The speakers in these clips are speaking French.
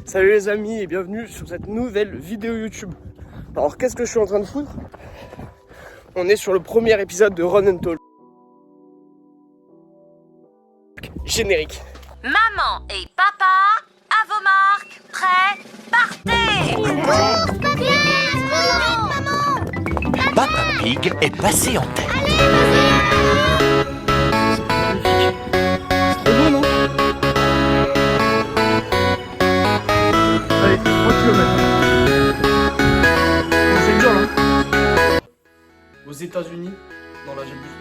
Salut les amis et bienvenue sur cette nouvelle vidéo YouTube. Alors qu'est-ce que je suis en train de foutre? On est sur le premier épisode de Run and Talk. Générique. Maman et papa, à vos marques, prêts, partez! Papa Pig est passé en tête. C'est trop beau, non? Allez, 3 km. C'est dur là. Aux États-Unis, non là j'abuse,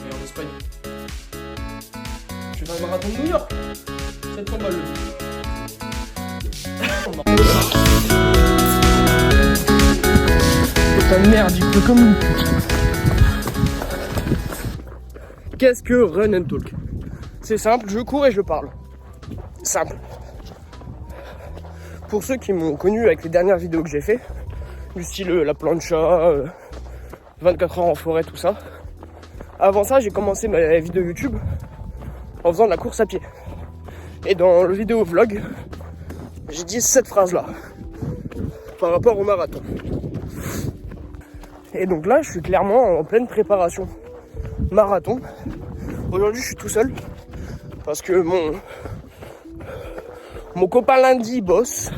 mais en Espagne. Je fais un marathon de New York. 700 balles le Putain de merde, il pleut comme une pute. Qu'est-ce que Run and Talk? C'est simple, je cours et je parle. Simple. Pour ceux qui m'ont connu avec les dernières vidéos que j'ai fait, du style la plancha, 24 heures en forêt, tout ça. Avant ça, j'ai commencé ma vidéo YouTube en faisant de la course à pied. Et dans le vidéo vlog, j'ai dit cette phrase-là par rapport au marathon. Et donc là, je suis clairement en pleine préparation marathon. Aujourd'hui, je suis tout seul parce que mon copain lundi bosse.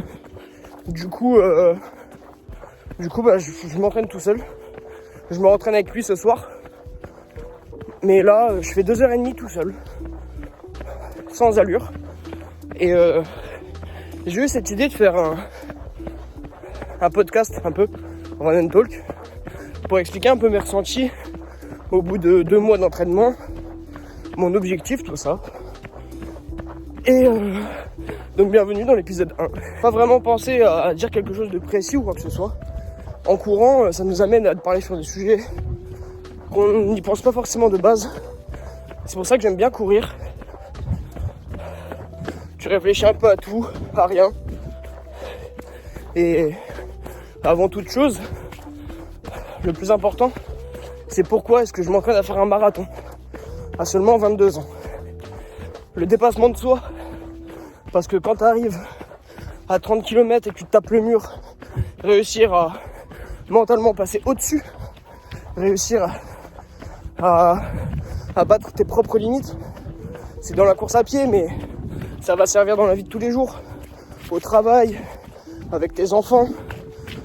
Du coup, je m'entraîne tout seul. Je me rentraîne avec lui ce soir. Mais là, je fais 2h30 tout seul. Sans allure. Et j'ai eu cette idée de faire un podcast un peu, Run and Talk, pour expliquer un peu mes ressentis au bout de 2 mois d'entraînement, mon objectif, tout ça. Et donc bienvenue dans l'épisode 1. Pas vraiment penser à dire quelque chose de précis ou quoi que ce soit. En courant, ça nous amène à parler sur des sujets qu'on n'y pense pas forcément de base. C'est pour ça que j'aime bien courir. Tu réfléchis un peu à tout, à rien. Et avant toute chose, le plus important, c'est pourquoi est-ce que je m'entraîne à faire un marathon à seulement 22 ans. Le dépassement de soi, parce que quand tu arrives à 30 km et que tu tapes le mur, réussir à mentalement passer au-dessus, réussir à battre tes propres limites, c'est dans la course à pied, mais ça va servir dans la vie de tous les jours, au travail, avec tes enfants,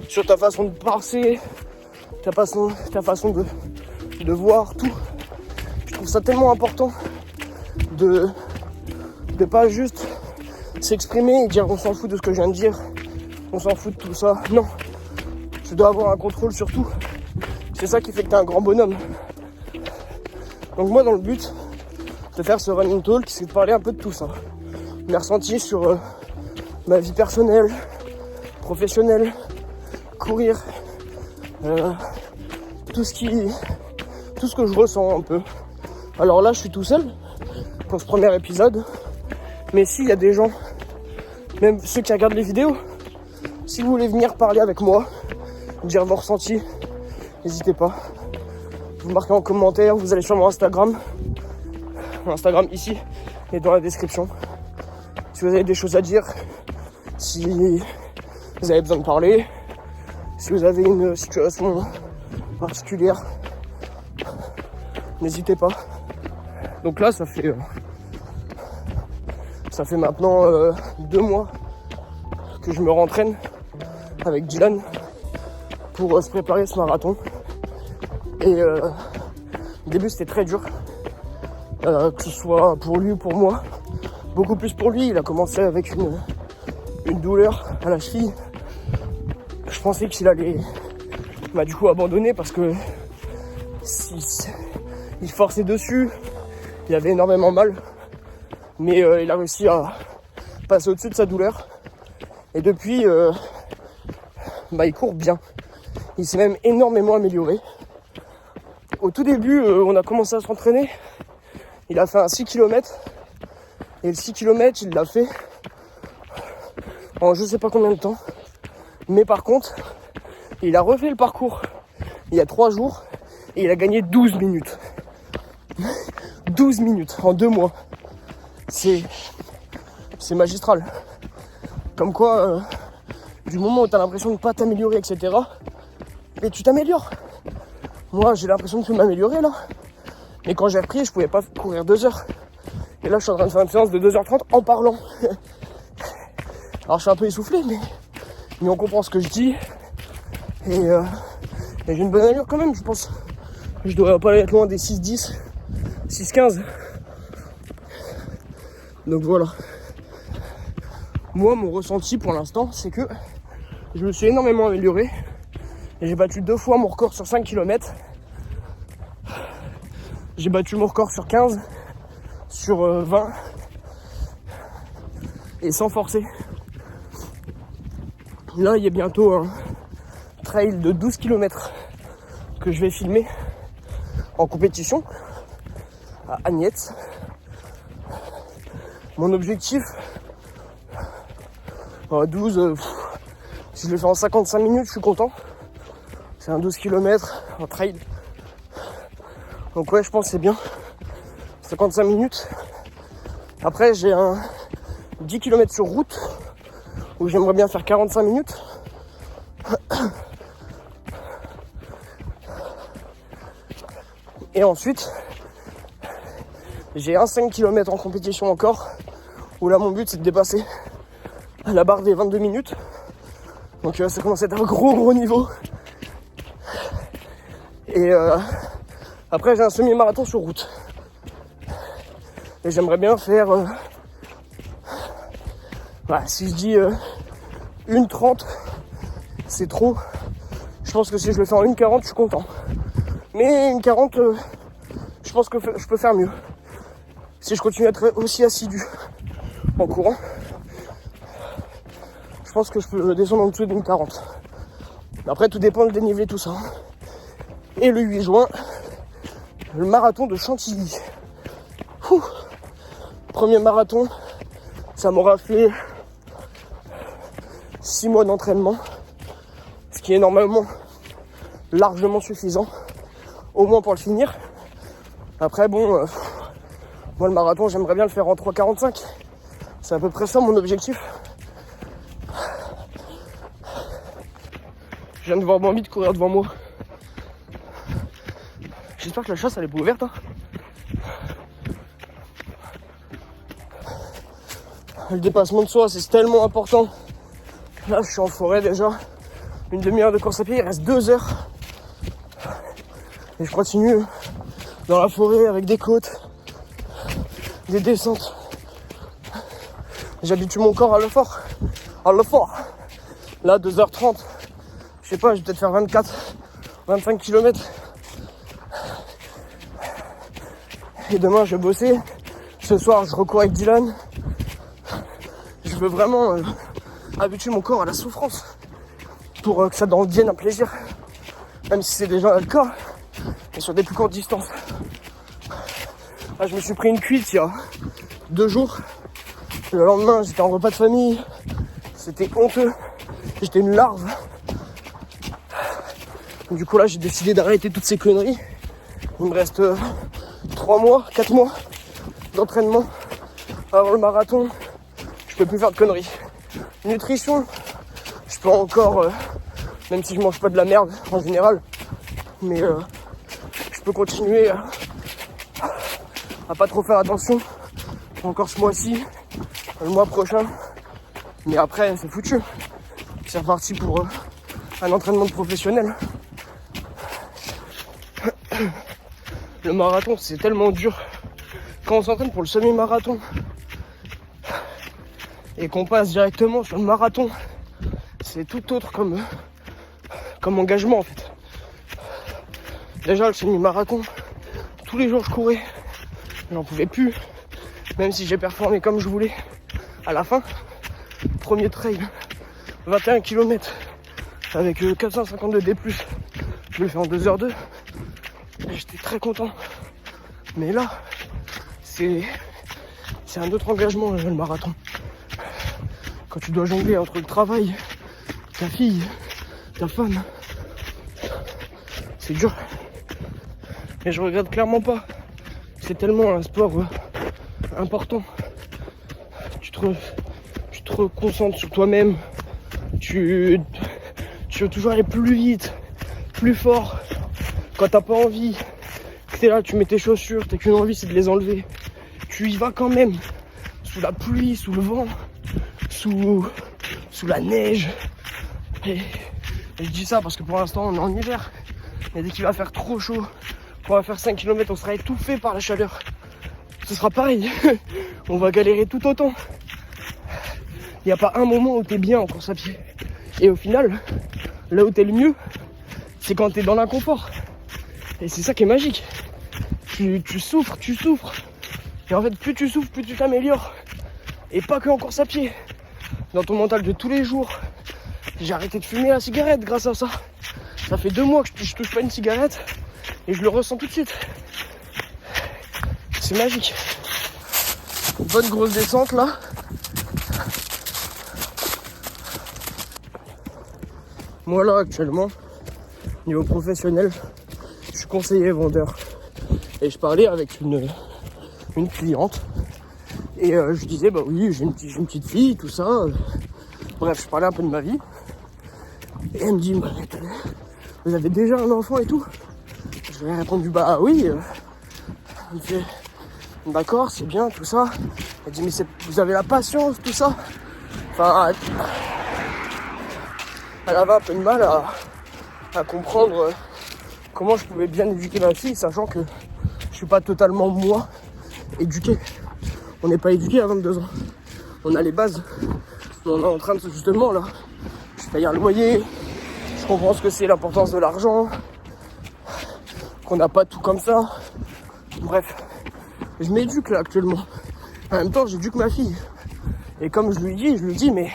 sur ta façon de penser, ta façon de voir tout. Je trouve ça tellement important de pas juste s'exprimer et dire on s'en fout de ce que je viens de dire, on s'en fout de tout ça. Non, tu dois avoir un contrôle sur tout. C'est ça qui fait que t'es un grand bonhomme. Donc moi, dans le but de faire ce running talk, c'est de parler un peu de tout ça. Mes ressentis sur ma vie personnelle, professionnelle, courir, tout ce que je ressens un peu. Alors là, je suis tout seul pour ce premier épisode, mais s'il y a des gens, même ceux qui regardent les vidéos, si vous voulez venir parler avec moi, dire vos ressentis, n'hésitez pas. Vous marquez en commentaire, vous allez sur mon Instagram ici et dans la description. Si vous avez des choses à dire, si vous avez besoin de parler, si vous avez une situation particulière, n'hésitez pas. Donc là, ça fait maintenant 2 mois que je me rentraîne avec Dylan pour se préparer ce marathon. Et au début, c'était très dur, que ce soit pour lui ou pour moi. Beaucoup plus pour lui. Il a commencé avec une douleur à la cheville. Je pensais qu'il allait du coup abandonner parce que il forçait dessus. Il avait énormément mal. Mais il a réussi à passer au-dessus de sa douleur. Et depuis, il court bien. Il s'est même énormément amélioré. Au tout début, on a commencé à s'entraîner. Il a fait un 6 km. Et le 6 km, il l'a fait en je sais pas combien de temps. Mais par contre, il a refait le parcours il y a 3 jours. Et il a gagné 12 minutes. 12 minutes en 2 mois. C'est magistral. Comme quoi, du moment où tu as l'impression de ne pas t'améliorer, etc., mais tu t'améliores. Moi, j'ai l'impression de m'améliorer là. Mais quand j'ai repris, je pouvais pas courir 2 heures. Et là, je suis en train de faire une séance de 2h30 en parlant. Alors, je suis un peu essoufflé, mais on comprend ce que je dis. Et j'ai une bonne allure quand même, je pense. Je devrais pas être loin des 6-10, 6-15. Donc voilà. Moi, mon ressenti pour l'instant, c'est que je me suis énormément amélioré. Et j'ai battu 2 fois mon record sur 5 km. J'ai battu mon record sur 15, sur 20. Et sans forcer. Là, il y a bientôt un trail de 12 km que je vais filmer en compétition à Agnès. Mon objectif, 12, si je le fais en 55 minutes, je suis content. C'est un 12 km en trail. Donc ouais, je pense que c'est bien. 55 minutes. Après, j'ai un 10 km sur route où j'aimerais bien faire 45 minutes. Et ensuite, j'ai un 5 km en compétition encore, où là mon but c'est de dépasser la barre des 22 minutes. Donc ça commence à être un gros niveau. Et après j'ai un semi-marathon sur route. Et j'aimerais bien faire, si je dis 1:30, c'est trop. Je pense que si je le fais en 1:40, je suis content. Mais 1:40, je pense que je peux faire mieux. Si je continue à être aussi assidu en courant, je pense que je peux descendre en dessous de 1:40. Après, tout dépend du dénivelé, tout ça. Et le 8 juin, le marathon de Chantilly. Premier marathon, ça m'aura fait 6 mois d'entraînement, ce qui est normalement largement suffisant, au moins pour le finir. Après bon, moi le marathon j'aimerais bien le faire en 3:45, c'est à peu près ça mon objectif. Je viens de voir Bambi de courir devant moi. J'espère que la chasse elle est pas ouverte, hein. Le dépassement de soi c'est tellement important. Là je suis en forêt déjà, une demi-heure de course à pied, il reste 2 heures. Et je continue dans la forêt avec des côtes, des descentes. J'habitue mon corps à l'effort. Là 2h30, je sais pas, je vais peut-être faire 25 km. Et demain je vais bosser. Ce soir je recours avec Dylan. Je veux vraiment habituer mon corps à la souffrance pour que ça devienne un plaisir, même si c'est déjà le cas, mais sur des plus courtes distances. Là, je me suis pris une cuite il y a 2 jours. Le lendemain j'étais en repas de famille, c'était honteux, j'étais une larve. Du coup là j'ai décidé d'arrêter toutes ces conneries. Il me reste 3 mois, 4 mois d'entraînement avant le marathon. Je peux plus faire de conneries. Nutrition, je peux encore, même si je mange pas de la merde en général, mais je peux continuer à pas trop faire attention. Encore ce mois-ci, le mois prochain, mais après c'est foutu. C'est reparti pour un entraînement de professionnel. Le marathon c'est tellement dur. Quand on s'entraîne pour le semi-marathon et qu'on passe directement sur le marathon, c'est tout autre comme engagement en fait. Déjà le semi-marathon, tous les jours je courais, j'en pouvais plus, même si j'ai performé comme je voulais. À la fin, premier trail, 21 km avec 452 D+, je le fais en 2h02, et j'étais très content. Mais là, c'est un autre engagement le marathon. Quand tu dois jongler entre le travail, ta fille, ta femme, c'est dur. Et je regrette clairement pas. C'est tellement un sport important. Tu te te reconcentres sur toi-même. Tu veux toujours aller plus vite, plus fort. Quand t'as pas envie, que t'es là, tu mets tes chaussures, t'as qu'une envie, c'est de les enlever. Tu y vas quand même, sous la pluie, sous le vent, sous la neige. Et je dis ça parce que pour l'instant, on est en hiver. Et dès qu'il va faire trop chaud, on va faire 5 km, on sera étouffé par la chaleur. Ce sera pareil, on va galérer tout autant. Il n'y a pas un moment où t'es bien en course à pied. Et au final, là où t'es le mieux, c'est quand t'es dans l'inconfort. Et c'est ça qui est magique. Tu souffres. Et en fait, plus tu souffres, plus tu t'améliores. Et pas que en course à pied. Dans ton mental de tous les jours. J'ai arrêté de fumer la cigarette grâce à ça. Ça fait 2 mois que je touche pas une cigarette. Et je le ressens tout de suite. C'est magique. Bonne grosse descente là. Moi là actuellement, niveau professionnel, je suis conseiller vendeur. Et je parlais avec une cliente. Et je disais bah oui, j'ai une petite fille, tout ça. Bref, je parlais un peu de ma vie. Et elle me dit, vous avez déjà un enfant et tout? Je lui ai répondu bah oui. Elle me fait d'accord, c'est bien, tout ça. Elle dit mais vous avez la patience, tout ça. Enfin, elle avait un peu de mal à comprendre comment je pouvais bien éduquer ma fille, sachant que je suis pas totalement moi éduqué. On n'est pas éduqué à 22 ans. On a les bases. On est en train de justement là. Je paye un loyer. Je comprends ce que c'est l'importance de l'argent. Qu'on n'a pas tout comme ça. Bref. Je m'éduque là actuellement. En même temps, j'éduque ma fille. Et comme je lui dis, mais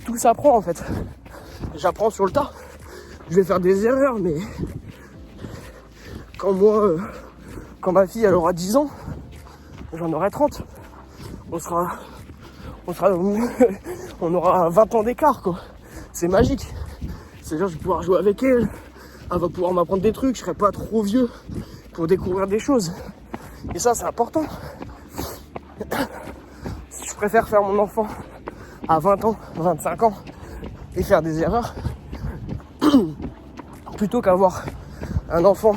tout s'apprend en fait. J'apprends sur le tas. Je vais faire des erreurs, mais quand ma fille elle aura 10 ans, j'en aurai 30. On aura 20 ans d'écart quoi. C'est magique. C'est-à-dire je vais pouvoir jouer avec elle. Elle va pouvoir m'apprendre des trucs. Je serai pas trop vieux pour découvrir des choses. Et ça c'est important. Je préfère faire mon enfant à 20 ans, 25 ans et faire des erreurs plutôt qu'avoir un enfant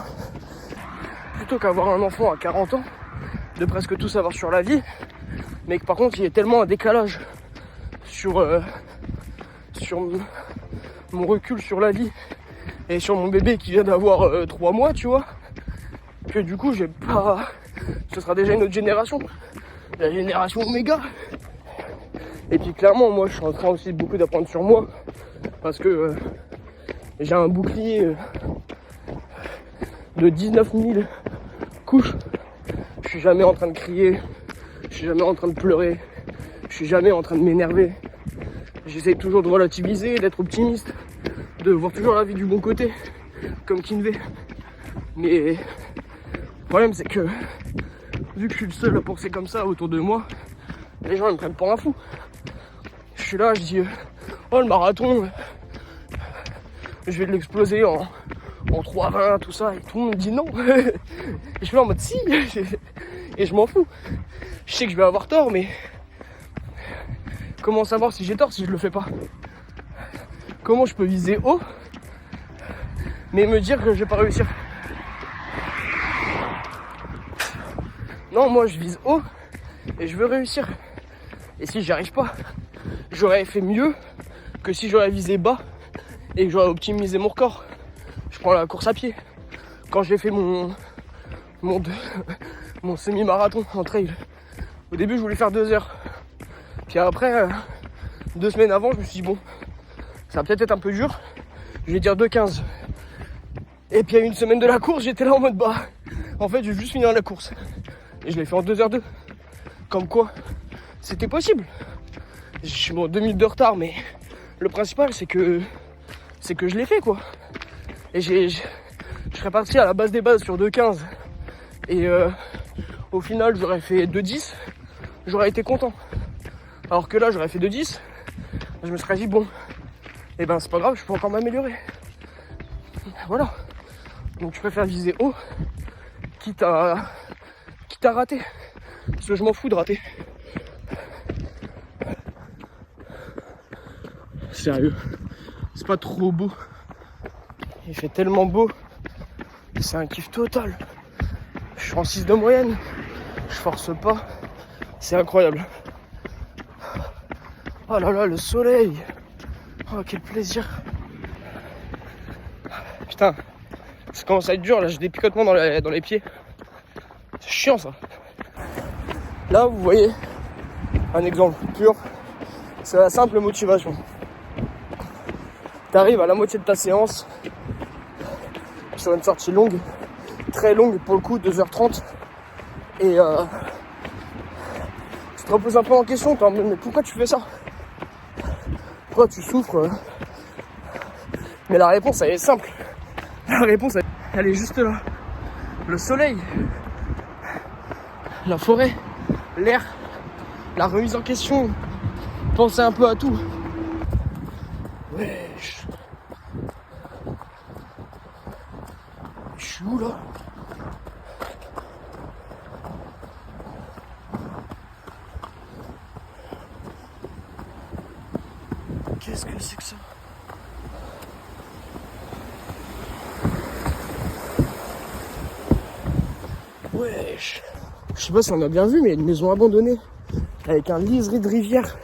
à 40 ans, de presque tout savoir sur la vie, mais que par contre il y a tellement un décalage sur mon recul sur la vie et sur mon bébé qui vient d'avoir 3 mois, tu vois, que du coup ce sera déjà une autre génération, la génération Oméga. Et puis clairement moi je suis en train aussi beaucoup d'apprendre sur moi parce que j'ai un bouclier de 19 000 couches. Je suis jamais en train de crier, je suis jamais en train de pleurer, je suis jamais en train de m'énerver. J'essaie toujours de relativiser, d'être optimiste, de voir toujours la vie du bon côté, comme Kinvey. Mais le problème c'est que vu que je suis le seul à penser comme ça autour de moi, les gens ils me prennent pour un fou. Je suis là, je dis oh le marathon, je vais l'exploser en 3,20, tout ça, et tout le monde me dit non. Et je suis là en mode si, et je m'en fous. Je sais que je vais avoir tort, mais comment savoir si j'ai tort si je le fais pas? Comment je peux viser haut, mais me dire que je vais pas réussir? Non, moi je vise haut, et je veux réussir. Et si j'y arrive pas, j'aurais fait mieux que si j'aurais visé bas et que j'aurais optimisé mon record. Je prends la course à pied. Quand j'ai fait mon semi-marathon en trail, au début je voulais faire 2 heures. Puis après, 2 semaines avant, je me suis dit bon, ça va peut-être être un peu dur, je vais dire 2,15. Et puis à une semaine de la course, j'étais là en mode bah, en fait je vais juste finir la course. Et je l'ai fait en 2h02. Comme quoi, c'était possible. Je suis 2 minutes de retard, mais le principal c'est que je l'ai fait quoi. Et je serais parti à la base des bases sur 2,15. Et au final j'aurais fait 2,10. J'aurais été content. Alors que là j'aurais fait 2,10. Je me serais dit bon, et ben c'est pas grave, je peux encore m'améliorer. Voilà. Donc je préfère viser haut, quitte à rater. Parce que je m'en fous de rater. sérieux. C'est pas trop beau. Il fait tellement beau. C'est un kiff total. Je suis en 6 de moyenne. Je force pas. C'est incroyable. Oh là là, le soleil. Oh, quel plaisir. Putain, ça commence à être dur. Là, j'ai des picotements dans les pieds. C'est chiant, ça. Là, vous voyez, un exemple pur. C'est la simple motivation. T'arrives à la moitié de ta séance. Sur une sortie longue. Très longue pour le coup, 2h30. Et tu te reposes un peu en question. T'es en mode, mais pourquoi tu fais ça? Pourquoi tu souffres? Mais la réponse, elle est simple. La réponse, elle est juste là. Le soleil, la forêt, l'air, la remise en question. Penser un peu à tout. Wesh. Je suis où là? Qu'est-ce que c'est que ça? Wesh. Je sais pas si on a bien vu, mais il y a une maison abandonnée avec un liseré de rivière.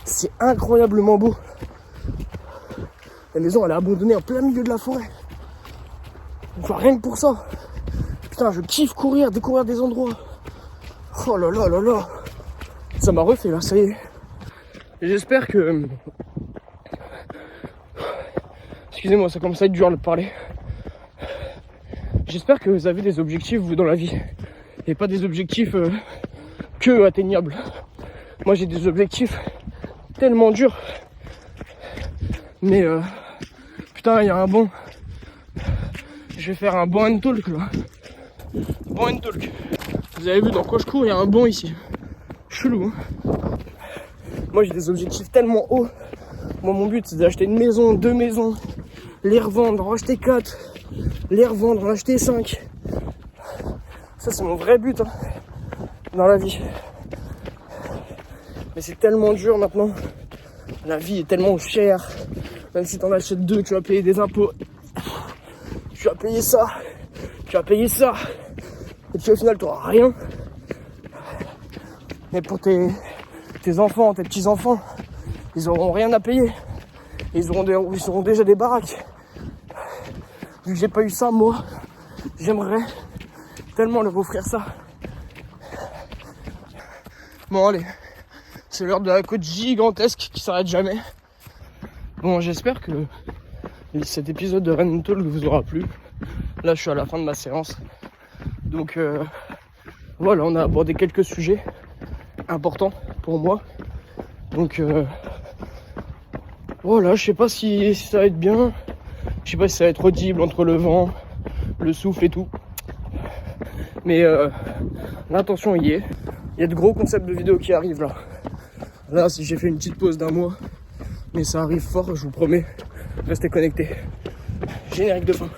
C'est incroyablement beau. La maison, elle est abandonnée en plein milieu de la forêt. Enfin, rien que pour ça. Putain, je kiffe courir, découvrir des endroits. Oh là là là là. Ça m'a refait là, ça y est. Et j'espère que... Excusez-moi, ça commence à être dur de parler. J'espère que vous avez des objectifs, vous, dans la vie. Et pas des objectifs que atteignables. Moi, j'ai des objectifs tellement durs. Mais putain, il y a un bon. Je vais faire un bon and talk là. Bon and talk. Vous avez vu dans quoi je cours, il y a un bon ici. Chelou, hein. Moi, j'ai des objectifs tellement hauts. Moi, mon but, c'est d'acheter une maison, 2 maisons, les revendre, en acheter 4, les revendre, en acheter 5. Ça, c'est mon vrai but, hein, dans la vie. Mais c'est tellement dur maintenant. La vie est tellement chère. Même si t'en achètes 2, tu vas payer des impôts. Tu vas payer ça. Tu vas payer ça. Et puis au final, tu n'auras rien. Mais pour tes enfants, tes petits-enfants, ils auront rien à payer. Ils auront déjà des baraques. Vu que j'ai pas eu ça, moi, j'aimerais tellement leur offrir ça. Bon, allez. C'est l'heure de la côte gigantesque qui s'arrête jamais. Bon, j'espère que cet épisode de Rain Talk vous aura plu. Là, je suis à la fin de ma séance. Donc, voilà, on a abordé quelques sujets importants pour moi. Donc, voilà, je sais pas si ça va être bien. Je sais pas si ça va être audible entre le vent, le souffle et tout. Mais l'intention y est. Il y a de gros concepts de vidéos qui arrivent là. Là, si j'ai fait une petite pause d'1 mois, mais ça arrive fort, je vous promets. Restez connectés. Générique de fin.